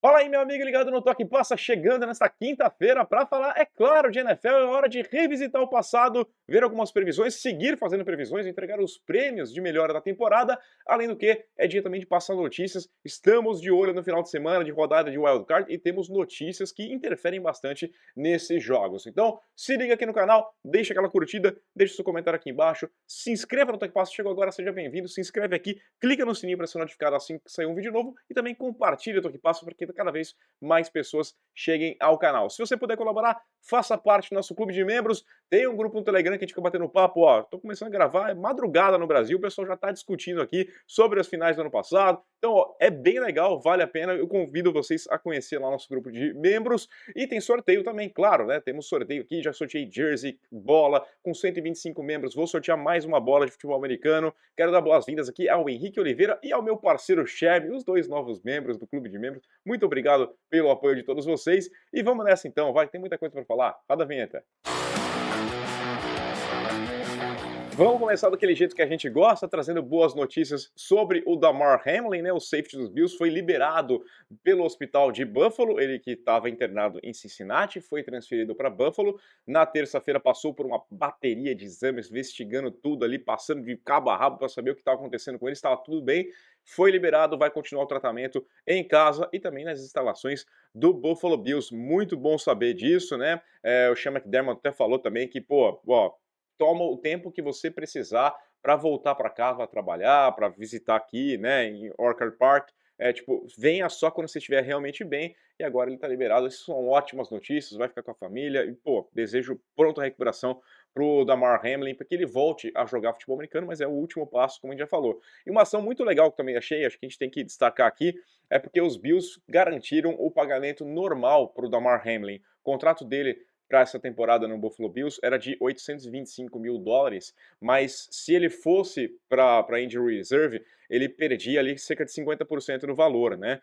Fala aí, meu amigo ligado no Toque Passa, chegando nesta quinta-feira para falar, é claro, de NFL. É hora de revisitar o passado, ver algumas previsões, seguir fazendo previsões, entregar os prêmios de melhora da temporada. Além do que, é dia também de passar notícias. Estamos de olho no final de semana de rodada de Wild Card e temos notícias que interferem bastante nesses jogos. Então, se liga aqui no canal, deixa aquela curtida, deixa seu comentário aqui embaixo, se inscreva no Toque Passa, chegou agora, seja bem-vindo, se inscreve aqui, clica no sininho para ser notificado assim que sair um vídeo novo e também compartilha o Toque Passa para que cada vez mais pessoas cheguem ao canal. Se você puder colaborar, faça parte do nosso clube de membros. Tem um grupo no Telegram que a gente fica batendo papo, ó. Tô começando a gravar, é madrugada no Brasil, o pessoal já tá discutindo aqui sobre as finais do ano passado. Então, ó, é bem legal, vale a pena. Eu convido vocês a conhecer lá nosso grupo de membros. E tem sorteio também, claro, né? Temos sorteio aqui, já sorteei jersey, bola, com 125 membros. Vou sortear mais uma bola de futebol americano. Quero dar boas-vindas aqui ao Henrique Oliveira e ao meu parceiro Chevy, os dois novos membros do clube de membros. Muito obrigado pelo apoio de todos vocês. E vamos nessa então, vai, tem muita coisa para falar. Roda a vinheta. Vamos começar daquele jeito que a gente gosta, trazendo boas notícias sobre o Damar Hamlin, né? O safety dos Bills foi liberado pelo hospital de Buffalo, ele que estava internado em Cincinnati, foi transferido para Buffalo. Na terça-feira passou por uma bateria de exames, investigando tudo ali, passando de cabo a rabo para saber o que estava acontecendo com ele, estava tudo bem. Foi liberado, vai continuar o tratamento em casa e também nas instalações do Buffalo Bills. Muito bom saber disso, né? O Sean McDermott até falou também que, pô, ó, toma o tempo que você precisar para voltar para casa, trabalhar, para visitar aqui, né, em Orchard Park. Tipo, venha só quando você estiver realmente bem. E agora ele está liberado. Essas são ótimas notícias. Vai ficar com a família. E, pô, desejo pronta recuperação pro Damar Hamlin, para que ele volte a jogar futebol americano, mas é o último passo, como a gente já falou. E uma ação muito legal que também achei, acho que a gente tem que destacar aqui, é porque os Bills garantiram o pagamento normal pro Damar Hamlin. O contrato dele para essa temporada no Buffalo Bills era de 825 mil dólares, mas se ele fosse para injury reserve, ele perdia ali cerca de 50% do valor, né?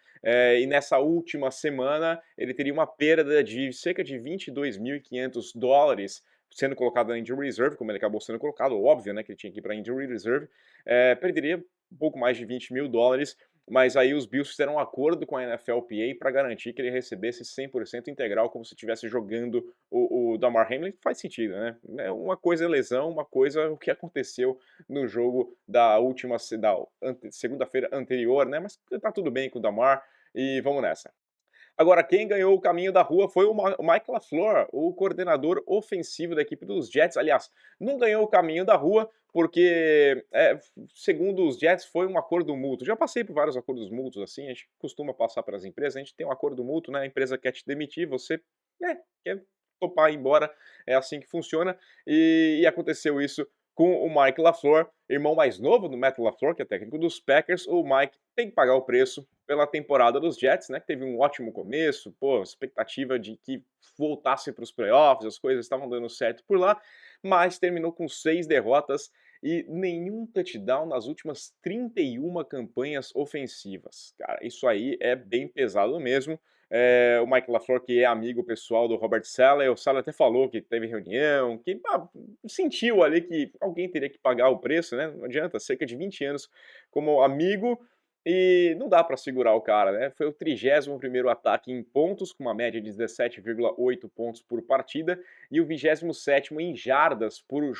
E nessa última semana ele teria uma perda de cerca de 22.500 dólares sendo colocado na injury reserve, como ele acabou sendo colocado, óbvio, né, que ele tinha que ir para injury reserve, perderia um pouco mais de 20 mil dólares, mas aí os Bills fizeram um acordo com a NFLPA para garantir que ele recebesse 100% integral, como se estivesse jogando o Damar Hamlin. Faz sentido, né? Uma coisa é lesão, uma coisa é o que aconteceu no jogo da segunda-feira anterior, né? Mas tá tudo bem com o Damar e vamos nessa. Agora, quem ganhou o caminho da rua foi o Mike LaFleur, o coordenador ofensivo da equipe dos Jets. Aliás, não ganhou o caminho da rua porque, segundo os Jets, foi um acordo mútuo. Já passei por vários acordos mútuos assim, a gente costuma passar pelas empresas, a gente tem um acordo mútuo, né? A empresa quer te demitir, você quer topar ir embora, é assim que funciona. E aconteceu isso com o Mike LaFleur, irmão mais novo do Matt LaFleur, que é técnico dos Packers. O Mike tem que pagar o preço pela temporada dos Jets, né, que teve um ótimo começo, pô, expectativa de que voltasse para os playoffs, as coisas estavam dando certo por lá, mas terminou com 6 derrotas e nenhum touchdown nas últimas 31 campanhas ofensivas. Cara, isso aí é bem pesado mesmo. O Mike LaFleur, que é amigo pessoal do Robert Saleh, o Saleh até falou que teve reunião, que sentiu ali que alguém teria que pagar o preço, né? Não adianta, cerca de 20 anos como amigo, e não dá para segurar o cara, né? Foi o 31º ataque em pontos, com uma média de 17,8 pontos por partida, e o 27º em jardas por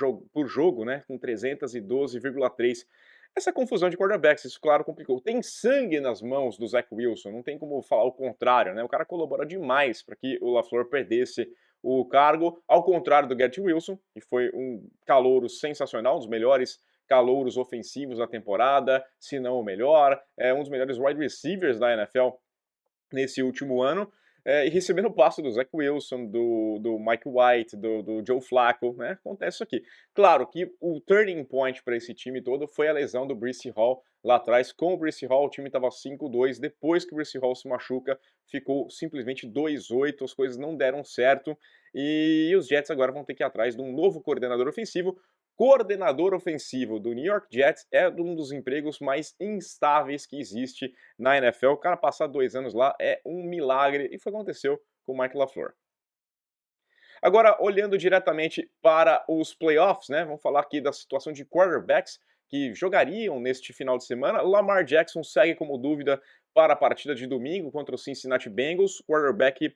jogo, né? Com 312,3. Essa confusão de quarterbacks, isso claro complicou. Tem sangue nas mãos do Zach Wilson, não tem como falar o contrário, né? O cara colabora demais para que o LaFleur perdesse o cargo, ao contrário do Garrett Wilson, que foi um calouro sensacional, um dos melhores calouros ofensivos da temporada, se não o melhor, um dos melhores wide receivers da NFL nesse último ano, e recebendo o passo do Zach Wilson, do Mike White, do Joe Flacco, né? Acontece isso aqui. Claro que o turning point para esse time todo foi a lesão do Breece Hall lá atrás. Com o Breece Hall, o time estava 5-2. Depois que o Breece Hall se machuca, ficou simplesmente 2-8. As coisas não deram certo. E os Jets agora vão ter que ir atrás de um novo coordenador ofensivo. Coordenador ofensivo do New York Jets é um dos empregos mais instáveis que existe na NFL. O cara passar 2 anos lá é um milagre, e foi o que aconteceu com o Mike LaFleur. Agora, olhando diretamente para os playoffs, né? Vamos falar aqui da situação de quarterbacks que jogariam neste final de semana. Lamar Jackson segue como dúvida para a partida de domingo contra o Cincinnati Bengals. O quarterback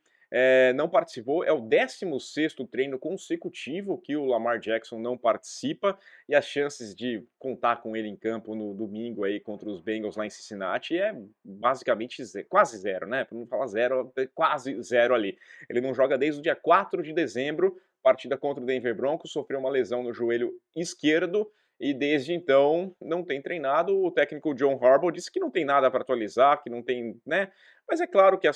não participou, é o 16º treino consecutivo que o Lamar Jackson não participa, e as chances de contar com ele em campo no domingo aí contra os Bengals lá em Cincinnati é basicamente quase zero, né? Para não falar zero, é quase zero ali. Ele não joga desde o dia 4 de dezembro, partida contra o Denver Broncos, sofreu uma lesão no joelho esquerdo, e desde então não tem treinado. O técnico John Harbaugh disse que não tem nada para atualizar, que não tem, né? Mas é claro que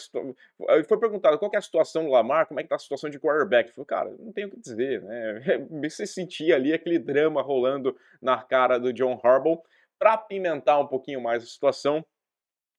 foi perguntado qual que é a situação do Lamar, como é que tá a situação de quarterback. Ele falou, cara, não tenho o que dizer, né? Você sentia ali aquele drama rolando na cara do John Harbaugh. Para apimentar um pouquinho mais a situação,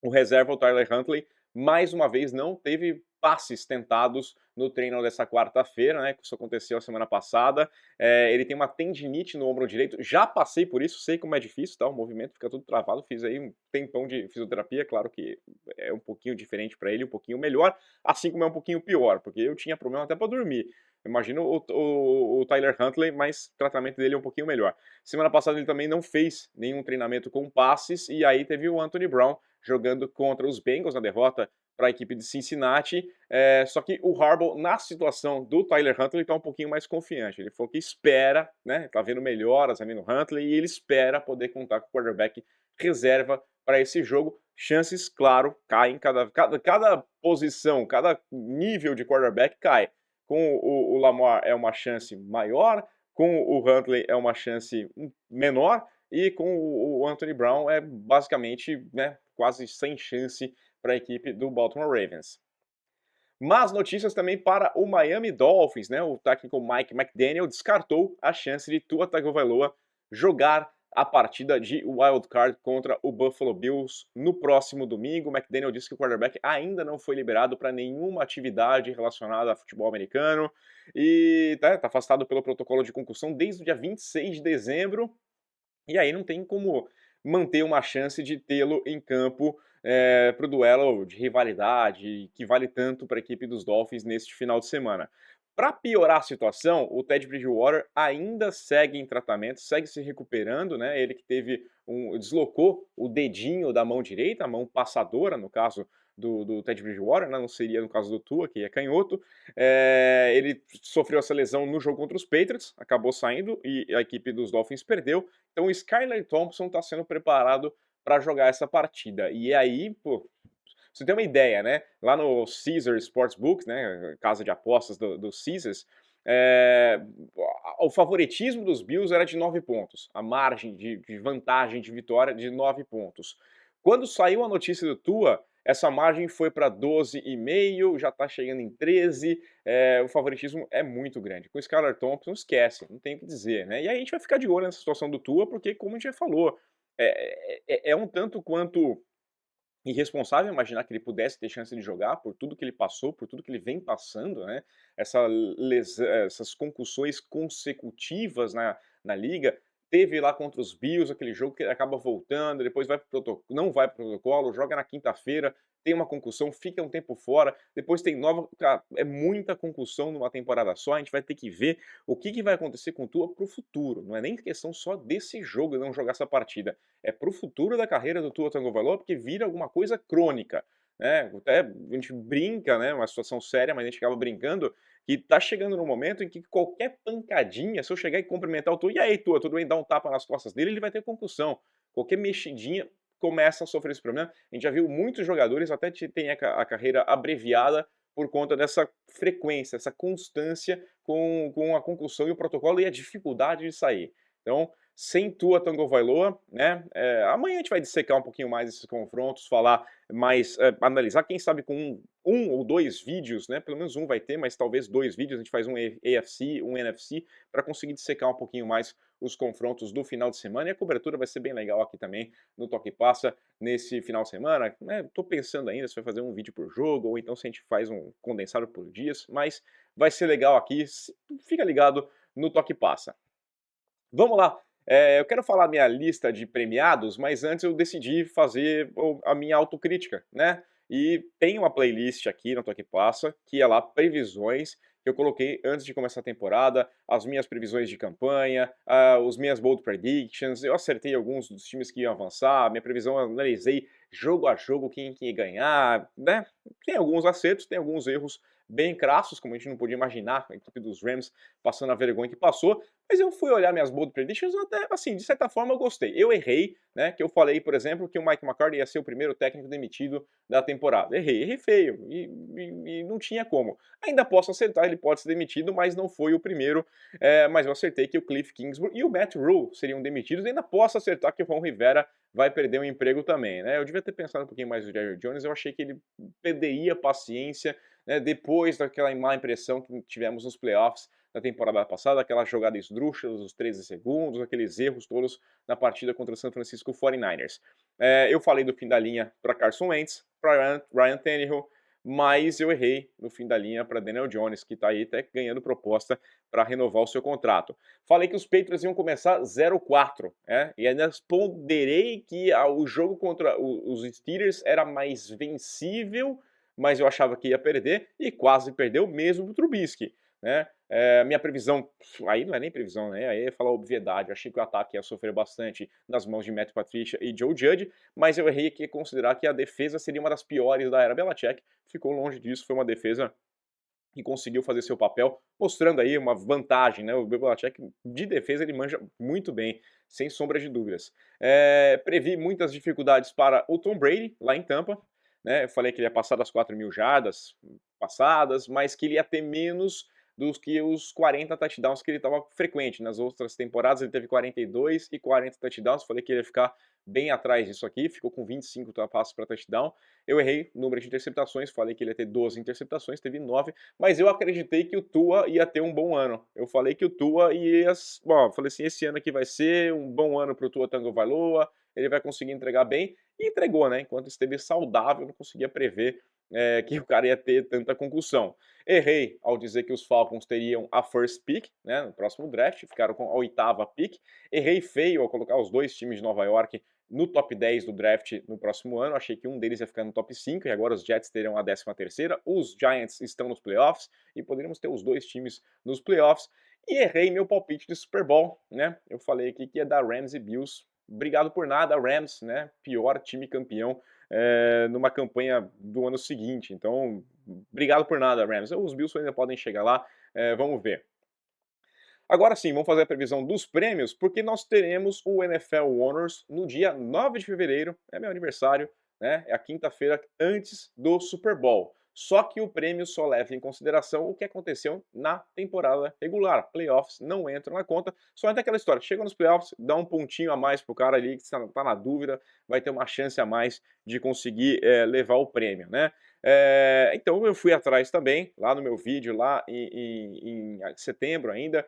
o reserva, o Tyler Huntley, mais uma vez não teve passes tentados no treino dessa quarta-feira, né? Isso aconteceu a semana passada. Ele tem uma tendinite no ombro direito. Já passei por isso, sei como é difícil, tá? O movimento fica tudo travado. Fiz aí um tempão de fisioterapia, claro que é um pouquinho diferente para ele, um pouquinho melhor, assim como é um pouquinho pior, porque eu tinha problema até para dormir. Imagino o Tyler Huntley, mas o tratamento dele é um pouquinho melhor. Semana passada ele também não fez nenhum treinamento com passes, e aí teve o Anthony Brown jogando contra os Bengals na derrota para a equipe de Cincinnati, só que o Harbaugh, na situação do Tyler Huntley, está um pouquinho mais confiante. Ele falou que espera, né, está vendo melhoras ali no Huntley, e ele espera poder contar com o quarterback reserva para esse jogo. Chances, claro, caem, cada posição, cada nível de quarterback cai. Com o Lamar é uma chance maior, com o Huntley é uma chance menor, e com o Anthony Brown é basicamente, né, quase sem chance para a equipe do Baltimore Ravens. Más notícias também para o Miami Dolphins, né? O técnico Mike McDaniel descartou a chance de Tua Tagovailoa jogar a partida de wild card contra o Buffalo Bills no próximo domingo. McDaniel disse que o quarterback ainda não foi liberado para nenhuma atividade relacionada a futebol americano e tá afastado pelo protocolo de concussão desde o dia 26 de dezembro. E aí não tem como manter uma chance de tê-lo em campo para o duelo de rivalidade que vale tanto para a equipe dos Dolphins neste final de semana. Para piorar a situação, o Ted Bridgewater ainda segue em tratamento, segue se recuperando, né? Ele que deslocou o dedinho da mão direita, a mão passadora, no caso do Ted Bridgewater, né? Não seria no caso do Tua, que é canhoto. Ele sofreu essa lesão no jogo contra os Patriots, acabou saindo e a equipe dos Dolphins perdeu. Então o Skylar Thompson está sendo preparado para jogar essa partida. E aí, pô, você tem uma ideia, né? Lá no Caesar Sportsbook, né, casa de apostas do Caesars, é, o favoritismo dos Bills era de 9 pontos. A margem de vantagem de vitória de 9 pontos. Quando saiu a notícia do Tua, essa margem foi para 12,5, já está chegando em 13. O favoritismo é muito grande. Com o Skylar Thompson, esquece, não tem o que dizer, né? E aí a gente vai ficar de olho nessa situação do Tua, porque, como a gente já falou, é um tanto quanto irresponsável imaginar que ele pudesse ter chance de jogar por tudo que ele passou, por tudo que ele vem passando, né? Essas concussões consecutivas na liga. Teve lá contra os Bills aquele jogo que ele acaba voltando, depois não vai para o protocolo, joga na quinta-feira, tem uma concussão, fica um tempo fora, depois tem nova. Cara, é muita concussão numa temporada só. A gente vai ter que ver o que vai acontecer com o Tua para o futuro. Não é nem questão só desse jogo e não jogar essa partida. É para o futuro da carreira do Tua Tagovailoa, porque vira alguma coisa crônica, né? Até a gente brinca, né? Uma situação séria, mas a gente acaba brincando que tá chegando no momento em que qualquer pancadinha, se eu chegar e cumprimentar o Tua, e aí, Tua, tudo bem, dar um tapa nas costas dele, ele vai ter concussão. Qualquer mexidinha começa a sofrer esse problema. A gente já viu muitos jogadores até terem a carreira abreviada por conta dessa frequência, essa constância com a concussão e o protocolo e a dificuldade de sair. Então, sem Tua Tagovailoa, né? Amanhã a gente vai dissecar um pouquinho mais esses confrontos, falar mais, analisar, quem sabe com um ou dois vídeos, né? Pelo menos um vai ter, mas talvez dois vídeos, a gente faz um AFC, um NFC, para conseguir dissecar um pouquinho mais os confrontos do final de semana, e a cobertura vai ser bem legal aqui também no Toque Passa nesse final de semana, né? Tô pensando ainda se vai fazer um vídeo por jogo, ou então se a gente faz um condensado por dias, mas vai ser legal aqui, fica ligado no Toque Passa. Vamos lá. Eu quero falar minha lista de premiados, mas antes eu decidi fazer a minha autocrítica, né? E tem uma playlist aqui no Toque Passa, que é lá previsões, que eu coloquei antes de começar a temporada, as minhas previsões de campanha, os minhas bold predictions, eu acertei alguns dos times que iam avançar, minha previsão eu analisei jogo a jogo quem que ia ganhar, né? Tem alguns acertos, tem alguns erros bem crassos, como a gente não podia imaginar, a equipe dos Rams passando a vergonha que passou, mas eu fui olhar minhas bold predictions, até assim, de certa forma eu gostei. Eu errei, né, que eu falei, por exemplo, que o Mike McCarthy ia ser o primeiro técnico demitido da temporada. Errei feio, e não tinha como. Ainda posso acertar, ele pode ser demitido, mas não foi o primeiro, mas eu acertei que o Cliff Kingsbury e o Matt Rhule seriam demitidos, e ainda posso acertar que o Ron Rivera vai perder o emprego também, né? Eu devia ter pensado um pouquinho mais no Jerry Jones, eu achei que ele perderia paciência, né, depois daquela má impressão que tivemos nos playoffs da temporada passada, aquela jogada esdrúxula dos 13 segundos, aqueles erros todos na partida contra o San Francisco 49ers. Eu falei do fim da linha para Carson Wentz, para Ryan Tannehill, mas eu errei no fim da linha para Daniel Jones, que está aí até ganhando proposta para renovar o seu contrato. Falei que os Patriots iam começar 0-4, e ainda ponderei que o jogo contra os Steelers era mais vencível, mas eu achava que ia perder, e quase perdeu mesmo pro Trubisky, né? Minha previsão, aí não é nem previsão, né? Aí é falar obviedade. Eu achei que o ataque ia sofrer bastante nas mãos de Matt Patricia e Joe Judge, mas eu errei aqui em considerar que a defesa seria uma das piores da era Belichick. Ficou longe disso, foi uma defesa que conseguiu fazer seu papel, mostrando aí uma vantagem, né? O Bill Belichick de defesa ele manja muito bem, sem sombra de dúvidas. Previ muitas dificuldades para o Tom Brady lá em Tampa, né? Eu falei que ele ia passar das 4.000 jardas passadas, mas que ele ia ter menos dos que os 40 touchdowns que ele estava frequente. Nas outras temporadas ele teve 42 e 40 touchdowns, falei que ele ia ficar bem atrás disso aqui, ficou com 25 passos para touchdown. Eu errei o número de interceptações, falei que ele ia ter 12 interceptações, teve 9, mas eu acreditei que o Tua ia ter um bom ano. Eu falei que o Tua ia... Bom, falei assim, esse ano aqui vai ser um bom ano para o Tua Tagovailoa, ele vai conseguir entregar bem, e entregou, né? Enquanto esteve saudável, eu não conseguia prever que o cara ia ter tanta concussão. Errei ao dizer que os Falcons teriam a first pick, né, no próximo draft, ficaram com a 8ª pick. Errei feio ao colocar os dois times de Nova York no top 10 do draft no próximo ano. Achei que um deles ia ficar no top 5 e agora os Jets terão a 13ª. Os Giants estão nos playoffs e poderíamos ter os dois times nos playoffs. E errei meu palpite de Super Bowl, né? Eu falei aqui que ia dar Rams e Bills. Obrigado por nada, Rams, né? Pior time campeão numa campanha do ano seguinte. Então, obrigado por nada, Rams. Os Bills ainda podem chegar lá, vamos ver. Agora sim, vamos fazer a previsão dos prêmios, porque nós teremos o NFL Honors no dia 9 de fevereiro, é meu aniversário, né? É a quinta-feira antes do Super Bowl. Só que o prêmio só leva em consideração o que aconteceu na temporada regular. Playoffs não entram na conta, só entra aquela história. Chega nos playoffs, dá um pontinho a mais pro cara ali que está na dúvida, vai ter uma chance a mais de conseguir levar o prêmio, né? Então eu fui atrás também, lá no meu vídeo, lá em setembro ainda,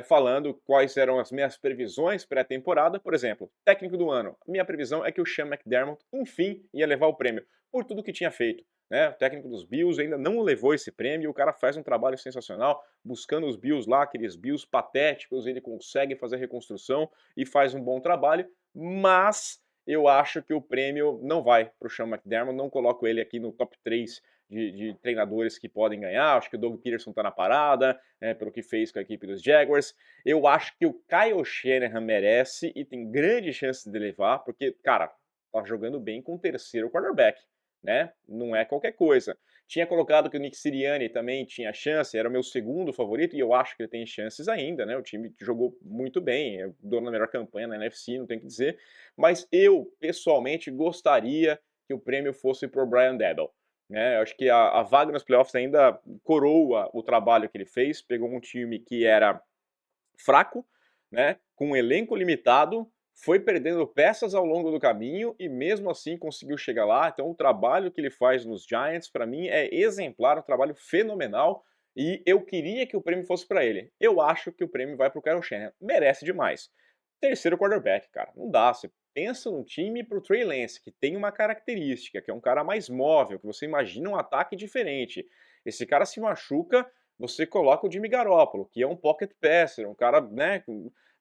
falando quais eram as minhas previsões pré-temporada. Por exemplo, técnico do ano. Minha previsão é que o Sean McDermott, enfim, ia levar o prêmio por tudo que tinha feito. Né? O técnico dos Bills ainda não levou esse prêmio, o cara faz um trabalho sensacional, buscando os Bills lá, aqueles Bills patéticos, ele consegue fazer reconstrução e faz um bom trabalho, mas eu acho que o prêmio não vai para o Sean McDermott, não coloco ele aqui no top 3 de treinadores que podem ganhar. Acho que o Doug Peterson está na parada, pelo que fez com a equipe dos Jaguars. Eu acho que o Kyle Shanahan merece e tem grande chance de levar, porque, cara, tá jogando bem com o terceiro quarterback, né? Não é qualquer coisa. Tinha colocado que o Nick Sirianni também tinha chance, era o meu segundo favorito, e eu acho que ele tem chances ainda, né? O time jogou muito bem, é o dono da melhor campanha na NFC, não tem o que dizer. Mas eu, pessoalmente, gostaria que o prêmio fosse pro Brian Daboll. Né? Eu acho que a vaga nos playoffs ainda coroa o trabalho que ele fez. Pegou um time que era fraco, né? Com um elenco limitado, foi perdendo peças ao longo do caminho e mesmo assim conseguiu chegar lá. Então o trabalho que ele faz nos Giants, para mim, é exemplar, um trabalho fenomenal. E eu queria que o prêmio fosse para ele. Eu acho que o prêmio vai para o Kyle Shanahan. Merece demais. Terceiro quarterback, cara. Não dá. Você pensa num time pro Trey Lance, que tem uma característica, que é um cara mais móvel, que você imagina um ataque diferente. Esse cara se machuca, você coloca o Jimmy Garoppolo, que é um pocket passer, um cara, né?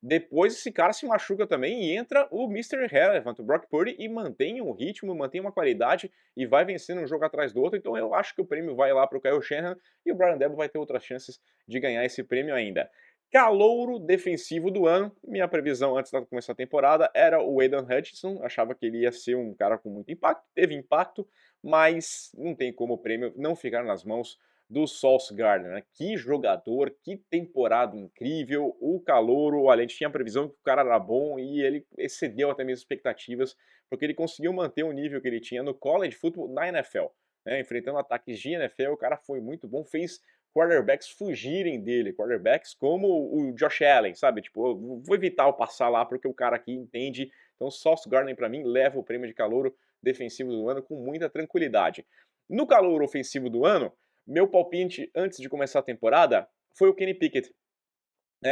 Depois esse cara se machuca também e entra o Mr. Relevant, o Brock Purdy, e mantém um ritmo, mantém uma qualidade e vai vencendo um jogo atrás do outro. Então eu acho que o prêmio vai lá pro Kyle Shanahan e o Brian Daboll vai ter outras chances de ganhar esse prêmio ainda. Calouro defensivo do ano, minha previsão antes de começar a temporada era o Aidan Hutchinson, achava que ele ia ser um cara com muito impacto, teve impacto, mas não tem como o prêmio não ficar nas mãos do Sauce Gardner, né? Que jogador, que temporada incrível, o Calouro, olha, a gente tinha a previsão que o cara era bom e ele excedeu até minhas expectativas, porque ele conseguiu manter o nível que ele tinha no college football na NFL, né? Enfrentando ataques de NFL, o cara foi muito bom, fez quarterbacks fugirem dele, quarterbacks como o Josh Allen, sabe? Tipo, eu vou evitar o passar lá porque o cara aqui entende. Então, o Sauce Gardner, para mim, leva o prêmio de calouro defensivo do ano com muita tranquilidade. No calouro ofensivo do ano, meu palpite antes de começar a temporada foi o Kenny Pickett.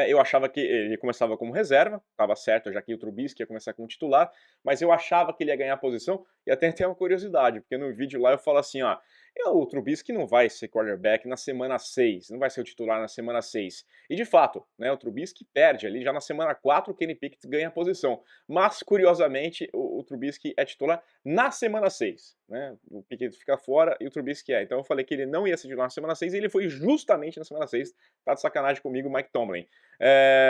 Eu achava que ele começava como reserva, estava certo, já que o Trubisky ia começar como titular, mas eu achava que ele ia ganhar a posição, e até tem uma curiosidade, porque no vídeo lá eu falo assim, ó, o Trubisky não vai ser quarterback na semana 6, não vai ser o titular na semana 6. E de fato, né, o Trubisky perde ali, já na semana 4 o Kenny Pickett ganha a posição. Mas, curiosamente, o Trubisky é titular na semana 6, né? O Pickett fica fora e o Trubisky é. Então eu falei que ele não ia ser titular na semana 6 e ele foi justamente na semana 6. Tá de sacanagem comigo, Mike Tomlin.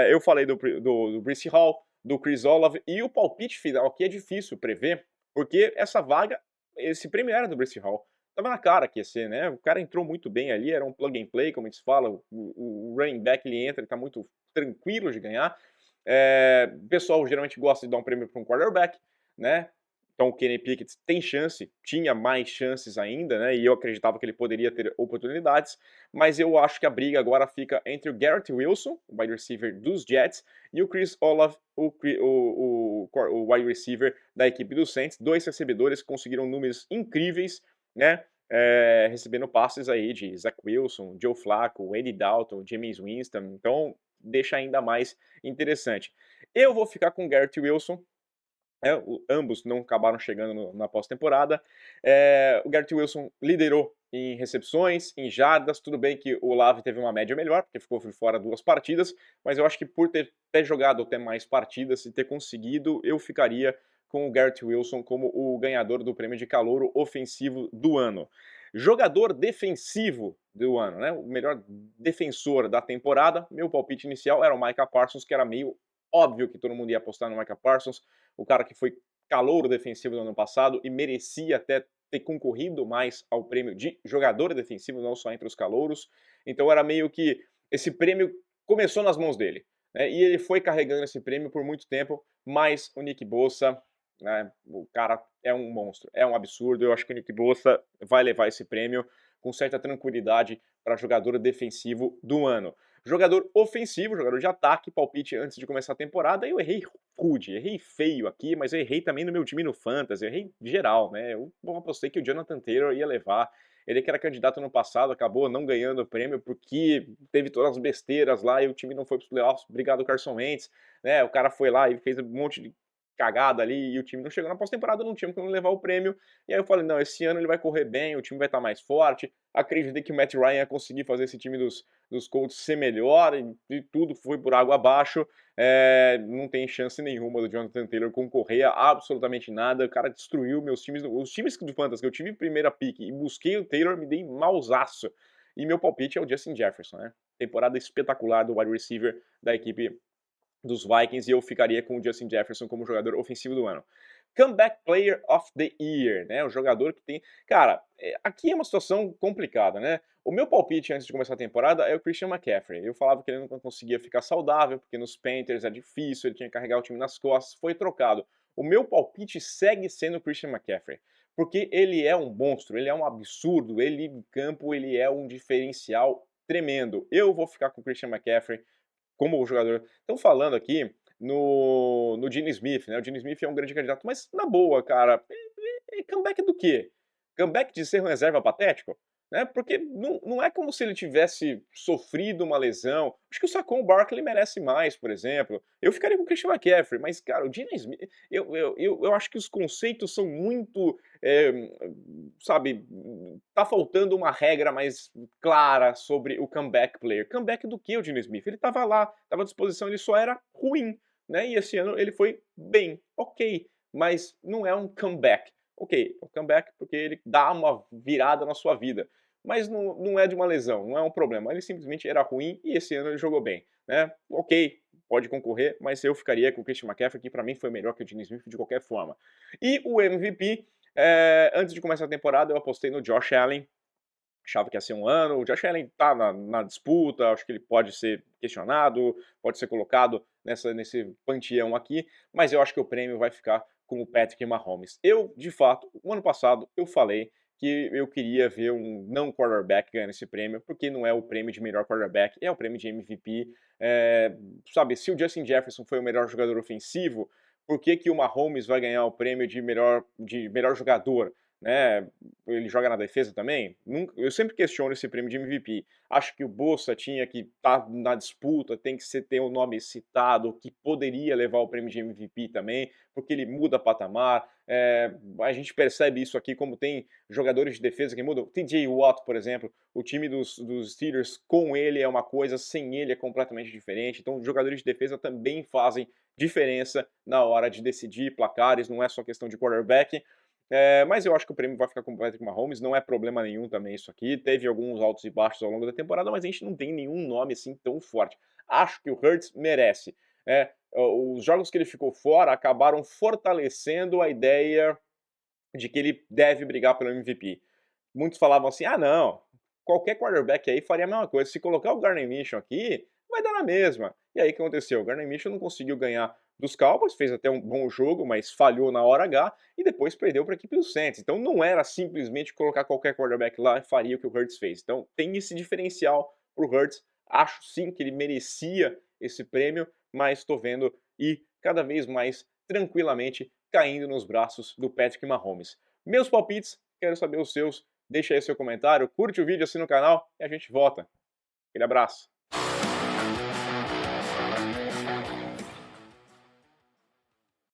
Eu falei do Breece Hall, do Chris Olave e o palpite final, que é difícil prever, porque essa vaga, esse prêmio era do Breece Hall. Tava na cara que ia ser, né? O cara entrou muito bem ali, era um plug and play, como a gente fala. O running back ele entra, ele tá muito tranquilo de ganhar. O pessoal geralmente gosta de dar um prêmio para um quarterback, né? Então o Kenny Pickett tem chance, tinha mais chances ainda, né? E eu acreditava que ele poderia ter oportunidades, mas eu acho que a briga agora fica entre o Garrett Wilson, o wide receiver dos Jets, e o Chris Olave, o wide receiver da equipe dos Saints. Dois recebedores que conseguiram números incríveis, né? Recebendo passes aí de Zach Wilson, Joe Flacco, Andy Dalton, Jameis Winston, então deixa ainda mais interessante. Eu vou ficar com o Garrett Wilson. Ambos não acabaram chegando na pós-temporada. O Garrett Wilson liderou em recepções, em jardas. Tudo bem que o Olave teve uma média melhor, porque ficou fora 2 partidas, mas eu acho que por ter jogado até mais partidas e ter conseguido, eu ficaria com o Garrett Wilson como o ganhador do prêmio de calouro ofensivo do ano. Jogador defensivo do ano, né? O melhor defensor da temporada. Meu palpite inicial era o Micah Parsons, que era meio óbvio que todo mundo ia apostar no Micah Parsons, o cara que foi calouro defensivo no ano passado e merecia até ter concorrido mais ao prêmio de jogador defensivo, não só entre os calouros. Então era meio que esse prêmio começou nas mãos dele, né? E ele foi carregando esse prêmio por muito tempo, mas o Nick Bosa, né, o cara é um monstro, é um absurdo. Eu acho que o Nick Bosa vai levar esse prêmio com certa tranquilidade para jogador defensivo do ano. Jogador ofensivo, jogador de ataque, palpite antes de começar a temporada. Eu errei rude, errei feio aqui, mas eu errei também no meu time no Fantasy, errei geral, né? Eu apostei que o Jonathan Taylor ia levar. Ele que era candidato no passado, acabou não ganhando o prêmio porque teve todas as besteiras lá e o time não foi para os playoffs. Obrigado, Carson Wentz, né? O cara foi lá e fez um monte de cagada ali e o time não chegou na pós-temporada, não tinha como levar o prêmio. E aí eu falei, não, esse ano ele vai correr bem, o time vai estar mais forte. Acreditei que o Matt Ryan ia conseguir fazer esse time dos Colts ser melhor e tudo foi por água abaixo. Não tem chance nenhuma do Jonathan Taylor concorrer a absolutamente nada. O cara destruiu meus times. Os times do Fantasy que eu tive primeira pick e busquei o Taylor, me dei mausaço. E meu palpite é o Justin Jefferson, né? Temporada espetacular do wide receiver da equipe dos Vikings, e eu ficaria com o Justin Jefferson como jogador ofensivo do ano. Comeback Player of the Year, né? O jogador que tem... Cara, aqui é uma situação complicada, né? O meu palpite antes de começar a temporada é o Christian McCaffrey. Eu falava que ele não conseguia ficar saudável, porque nos Panthers é difícil, ele tinha que carregar o time nas costas, foi trocado. O meu palpite segue sendo o Christian McCaffrey, porque ele é um monstro, ele é um absurdo, ele em campo, ele é um diferencial tremendo. Eu vou ficar com o Christian McCaffrey como jogador. Estão falando aqui no Gene Smith, né? O Gene Smith é um grande candidato, mas na boa, cara, comeback do quê? Comeback de ser um reserva patético? Né? Porque não é como se ele tivesse sofrido uma lesão. Acho que o Saquon Barkley merece mais, por exemplo. Eu ficaria com o Christian McCaffrey, mas, cara, o Gene Smith... Eu acho que os conceitos são muito... sabe, tá faltando uma regra mais clara sobre o comeback player. Comeback do que o Gene Smith? Ele tava lá, tava à disposição, ele só era ruim, né? E esse ano ele foi bem, ok, mas não é um comeback. Ok, o comeback porque ele dá uma virada na sua vida. mas não é de uma lesão, não é um problema. Ele simplesmente era ruim e esse ano ele jogou bem, né? Ok, pode concorrer, mas eu ficaria com o Christian McCaffrey, que para mim foi melhor que o Gene Smith de qualquer forma. E o MVP, antes de começar a temporada, eu apostei no Josh Allen, achava que ia ser um ano. O Josh Allen tá na disputa, acho que ele pode ser questionado, pode ser colocado nesse panteão aqui, mas eu acho que o prêmio vai ficar com o Patrick Mahomes. Eu, de fato, o ano passado eu falei que eu queria ver um não quarterback ganhando esse prêmio, porque não é o prêmio de melhor quarterback, é o prêmio de MVP. Sabe, se o Justin Jefferson foi o melhor jogador ofensivo, por que, que o Mahomes vai ganhar o prêmio de melhor jogador? Né? Ele joga na defesa também? Eu sempre questiono esse prêmio de MVP. Acho que o Bossa tinha que estar na disputa, tem que ter um nome citado, que poderia levar o prêmio de MVP também, porque ele muda patamar. A gente percebe isso aqui, como tem jogadores de defesa que mudam. TJ Watt, por exemplo, o time dos Steelers com ele é uma coisa, sem ele é completamente diferente. Então, os jogadores de defesa também fazem diferença na hora de decidir placares, não é só questão de quarterback. Mas eu acho que o prêmio vai ficar com o Patrick Mahomes, não é problema nenhum também isso aqui. Teve alguns altos e baixos ao longo da temporada, mas a gente não tem nenhum nome assim tão forte. Acho que o Hurts merece. Os jogos que ele ficou fora acabaram fortalecendo a ideia de que ele deve brigar pelo MVP. Muitos falavam assim: ah, não, qualquer quarterback aí faria a mesma coisa. Se colocar o Gardner Minshew aqui, vai dar na mesma. E aí o que aconteceu? O Gardner Minshew não conseguiu ganhar dos Cowboys, fez até um bom jogo, mas falhou na hora H e depois perdeu para a equipe do Saints. Então não era simplesmente colocar qualquer quarterback lá e faria o que o Hurts fez. Então tem esse diferencial para o Hurts. Acho sim que ele merecia esse prêmio, mas estou vendo e cada vez mais tranquilamente caindo nos braços do Patrick Mahomes. Meus palpites, quero saber os seus. Deixa aí seu comentário, curte o vídeo, assina o canal e a gente volta. Aquele abraço.